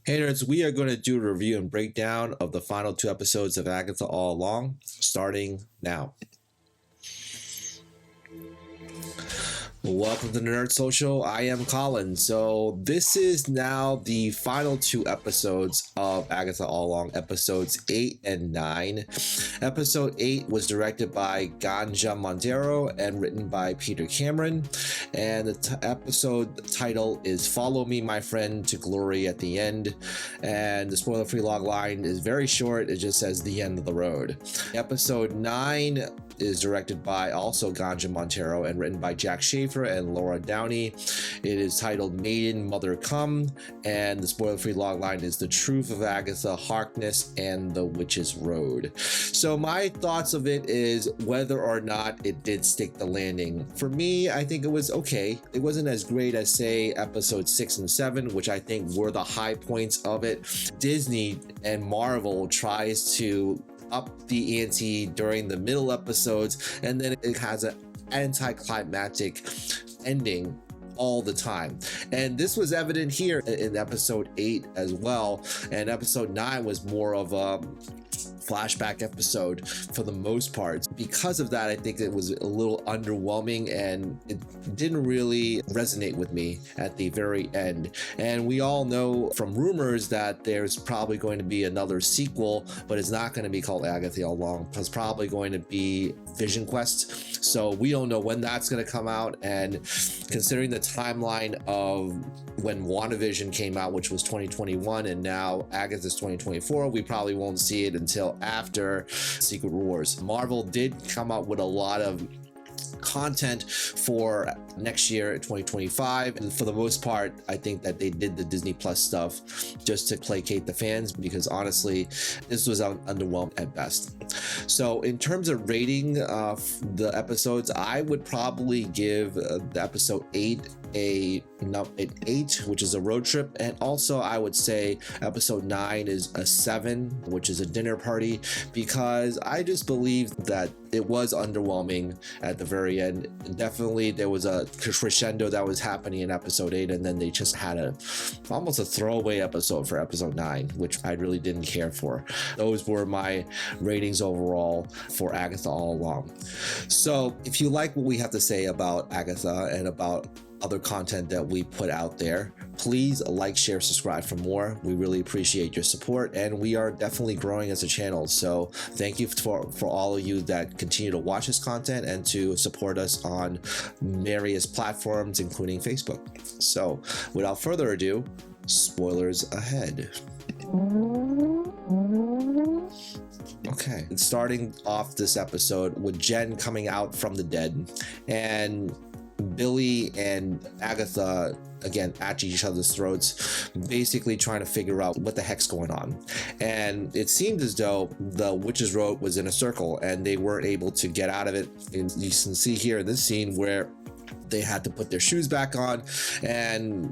Hey nerds, we are going to do a review and breakdown of the final 2 episodes of Agatha All Along, starting now. Welcome to the Nerd Social. I am Colin. So this is now the final 2 episodes of Agatha All Along, episodes 8 and 9. Episode 8 was directed by Gandja Monteiro and written by Peter Cameron. And the episode title is Follow Me, My Friend, to Glory at the End. And the spoiler-free log line is very short. It just says the end of the road. Episode 9 is directed by also Gandja Monteiro and written by Schaeffer and Downey. It is titled Maiden Mother Come, and the spoiler-free logline is The Truth of Agatha, Harkness, and the Witch's Road. So my thoughts of it is whether or not it did stick the landing. For me, I think it was okay. It wasn't as great as, say, episode 6 and 7, which I think were the high points of it. Disney and Marvel tries to up the ante during the middle episodes, and then it has an anticlimactic ending all the time. And this was evident here in episode 8 as well, and episode 9 was more of a flashback episode for the most part. Because of that, I think it was a little underwhelming and it didn't really resonate with me at the very end. And we all know from rumors that there's probably going to be another sequel, but it's not going to be called Agatha All Along. It's probably going to be Vision Quest. So we don't know when that's going to come out. And considering the timeline of when WandaVision came out, which was 2021, and now Agatha's 2024, we probably won't see it until after Secret Wars. Marvel did come out with a lot of content for next year, 2025, and for the most part I think that they did the DisneyPlus stuff just to placate the fans, because honestly this was underwhelmed at best. So in terms of rating the episodes, I would probably give the episode 8 an 8, which is a road trip, and also I would say episode 9 is a 7, which is a dinner party, because I just believe that it was underwhelming at the very end. Definitely there was a crescendo that was happening in episode 8, and then they just had almost a throwaway episode for episode 9, which I really didn't care for. Those were my ratings overall for Agatha All Along. So if you like what we have to say about Agatha and about other content that we put out there, please like, share, subscribe for more. We really appreciate your support, and we are definitely growing as a channel. So thank you for all of you that continue to watch this content and to support us on various platforms, including Facebook. So without further ado, spoilers ahead. Okay, starting off this episode with Jen coming out from the dead, and Billy and Agatha again at each other's throats, basically trying to figure out what the heck's going on. And it seemed as though the Witch's Road was in a circle and they weren't able to get out of it. And you can see here in this scene where they had to put their shoes back on, and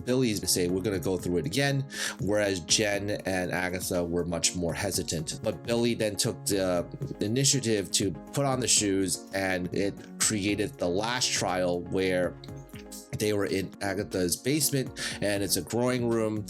Billy's to say we're going to go through it again, whereas Jen and Agatha were much more hesitant. But Billy then took the initiative to put on the shoes, and it created the last trial where they were in Agatha's basement, and it's a growing room.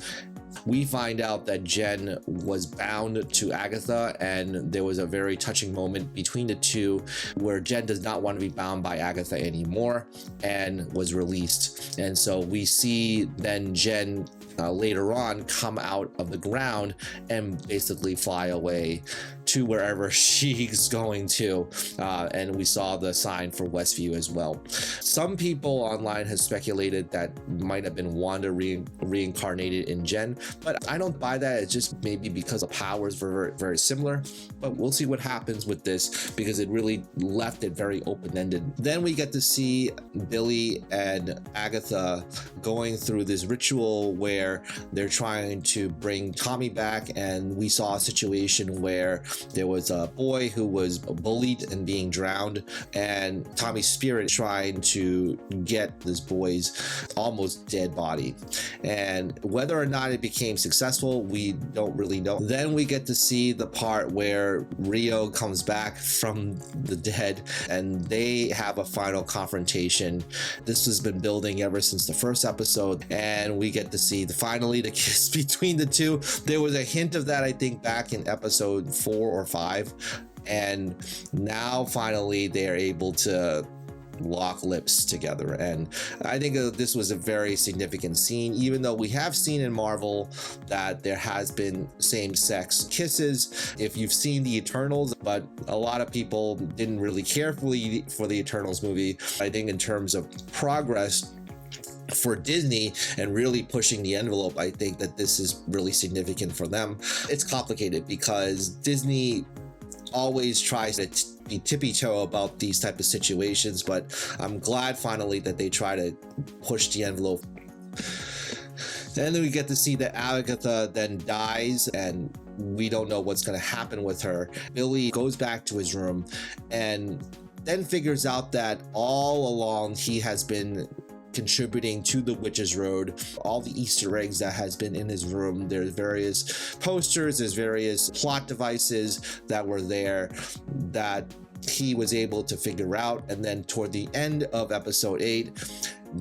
We find out that Jen was bound to Agatha, and there was a very touching moment between the two where Jen does not want to be bound by Agatha anymore and was released. And so we see then Jen later on come out of the ground and basically fly away to wherever she's going to, and we saw the sign for Westview as well. Some people online have speculated that might have been Wanda reincarnated in Jen, but I don't buy that. It's just maybe because the powers were very, very similar, but we'll see what happens with this, because it really left it very open-ended. Then we get to see Billy and Agatha going through this ritual where they're trying to bring Tommy back, and we saw a situation where there was a boy who was bullied and being drowned, and Tommy's spirit trying to get this boy's almost dead body. And whether or not it became successful, we don't really know. Then we get to see the part where Rio comes back from the dead and they have a final confrontation. This has been building ever since the first episode, and we get to see finally the kiss between the two. There was a hint of that, I think, back in episode 4 or 5, and now finally they're able to lock lips together. And I think this was a very significant scene, even though we have seen in Marvel that there has been same-sex kisses if you've seen the Eternals, but a lot of people didn't really care for the Eternals movie. I think in terms of progress for Disney and really pushing the envelope, I think that this is really significant for them. It's complicated because Disney always tries to be tippy-toe about these type of situations, but I'm glad finally that they try to push the envelope. And then we get to see that Agatha then dies, and we don't know what's going to happen with her. Billy goes back to his room and then figures out that all along he has been contributing to the Witch's Road, all the Easter eggs that has been in his room. There's various posters, there's various plot devices that were there that he was able to figure out. And then toward the end of episode 8,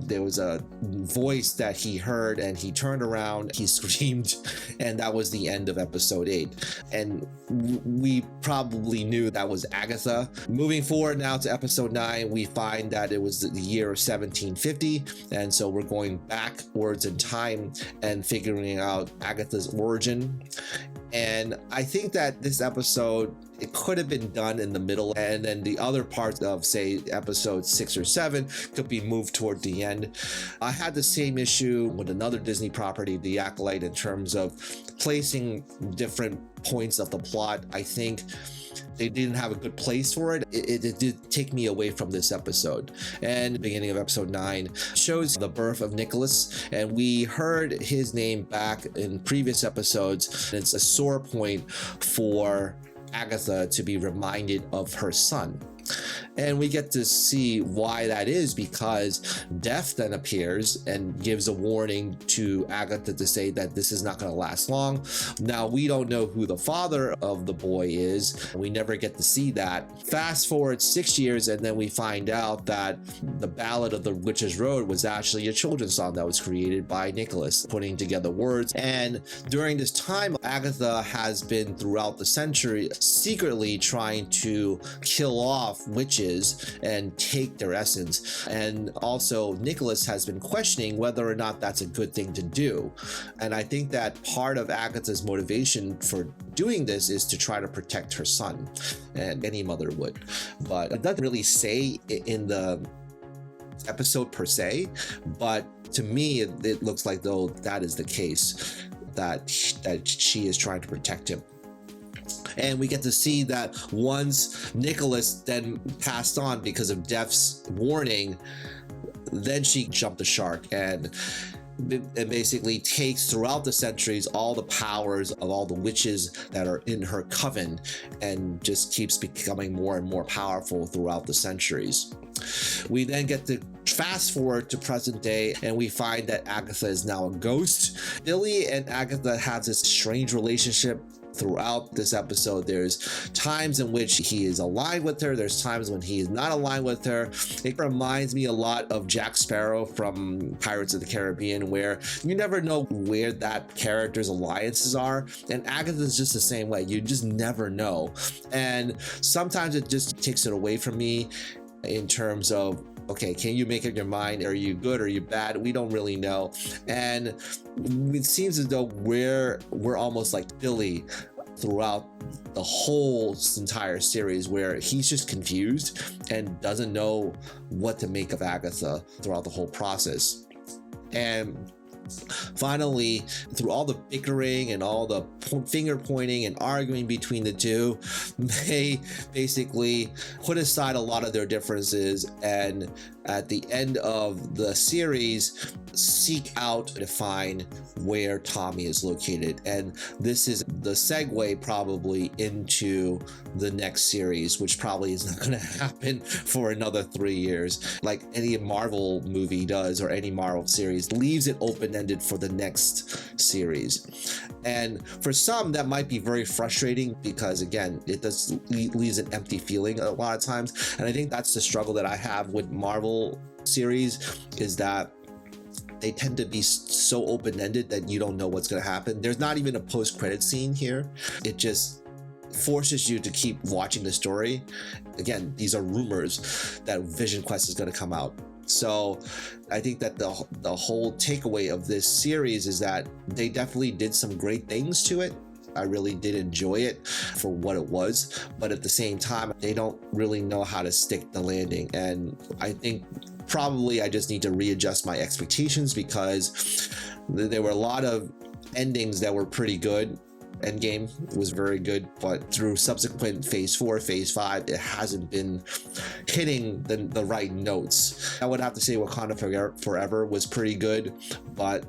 there was a voice that he heard and he turned around, he screamed, and that was the end of episode 8. And we probably knew that was Agatha. Moving forward now to episode 9, we find that it was the year of 1750, and so we're going backwards in time and figuring out Agatha's origin. And I think that this episode, it could have been done in the middle, and then the other parts of, say, episode 6 or 7 could be moved toward the end. I had the same issue with another Disney property, The Acolyte, in terms of placing different points of the plot. I think they didn't have a good place for it. It did take me away from this episode. And the beginning of episode 9 shows the birth of Nicholas, and we heard his name back in previous episodes. It's a sore point for Agatha to be reminded of her son. And we get to see why that is, because Death then appears and gives a warning to Agatha to say that this is not going to last long. Now, we don't know who the father of the boy is. We never get to see that. Fast forward 6 years, and then we find out that the Ballad of the Witch's Road was actually a children's song that was created by Nicholas, putting together words. And during this time, Agatha has been throughout the century secretly trying to kill off witches and take their essence. And also Nicholas has been questioning whether or not that's a good thing to do. And I think that part of Agatha's motivation for doing this is to try to protect her son, and any mother would. But it doesn't really say in the episode per se, but to me it looks like though that is the case, that she is trying to protect him. And we get to see that once Nicholas then passed on because of Death's warning, then she jumped the shark and it basically takes throughout the centuries all the powers of all the witches that are in her coven and just keeps becoming more and more powerful throughout the centuries. We then get to fast forward to present day, and we find that Agatha is now a ghost. Billy and Agatha have this strange relationship throughout this episode. There's times in which he is aligned with her, there's times when he is not aligned with her. It reminds me a lot of Jack Sparrow from Pirates of the Caribbean, where you never know where that character's alliances are, and Agatha's just the same way. You just never know, and sometimes it just takes it away from me in terms of, okay, can you make up your mind? Are you good? Are you bad? We don't really know. And it seems as though we're almost like Billy throughout the whole entire series, where he's just confused and doesn't know what to make of Agatha throughout the whole process. And finally, through all the bickering and all the finger pointing and arguing between the two, they basically put aside a lot of their differences, and at the end of the series, seek out to find where Tommy is located. And this is the segue probably into the next series, which probably is not going to happen for another 3 years, like any Marvel movie does, or any Marvel series leaves it open-ended for the next series. And for some that might be very frustrating, because again, it does leaves an empty feeling a lot of times. And I think that's the struggle that I have with Marvel series, is that they tend to be so open-ended that you don't know what's going to happen. There's not even a post-credit scene here. It just forces you to keep watching the story. Again, these are rumors that Vision Quest is going to come out. So I think that the whole takeaway of this series is that they definitely did some great things to it. I really did enjoy it for what it was, but at the same time, they don't really know how to stick the landing. And I think probably I just need to readjust my expectations, because there were a lot of endings that were pretty good. Endgame was very good, but through subsequent phase 4, phase 5, it hasn't been hitting the right notes. I would have to say Wakanda Forever was pretty good, but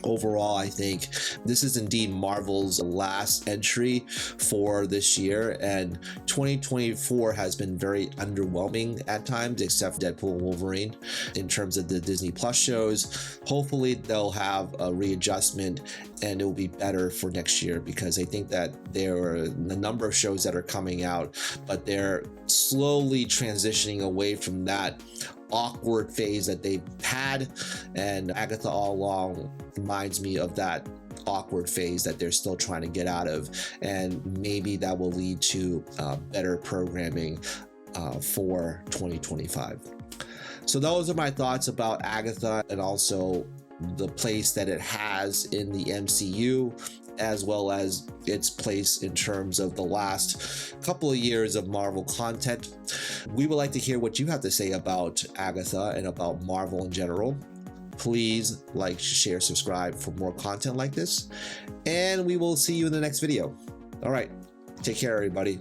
overall, I think this is indeed Marvel's last entry for this year, and 2024 has been very underwhelming at times, except Deadpool and Wolverine in terms of the DisneyPlus shows. Hopefully they'll have a readjustment and it will be better for next year, because I think that there are a number of shows that are coming out, but they're slowly transitioning away from that awkward phase that they've had, and Agatha All Along reminds me of that awkward phase that they're still trying to get out of, and maybe that will lead to better programming for 2025. So those are my thoughts about Agatha, and also the place that it has in the MCU, as well as its place in terms of the last couple of years of Marvel content. We would like to hear what you have to say about Agatha and about Marvel in general. Please like, share, subscribe for more content like this, and we will see you in the next video. All right, take care, everybody.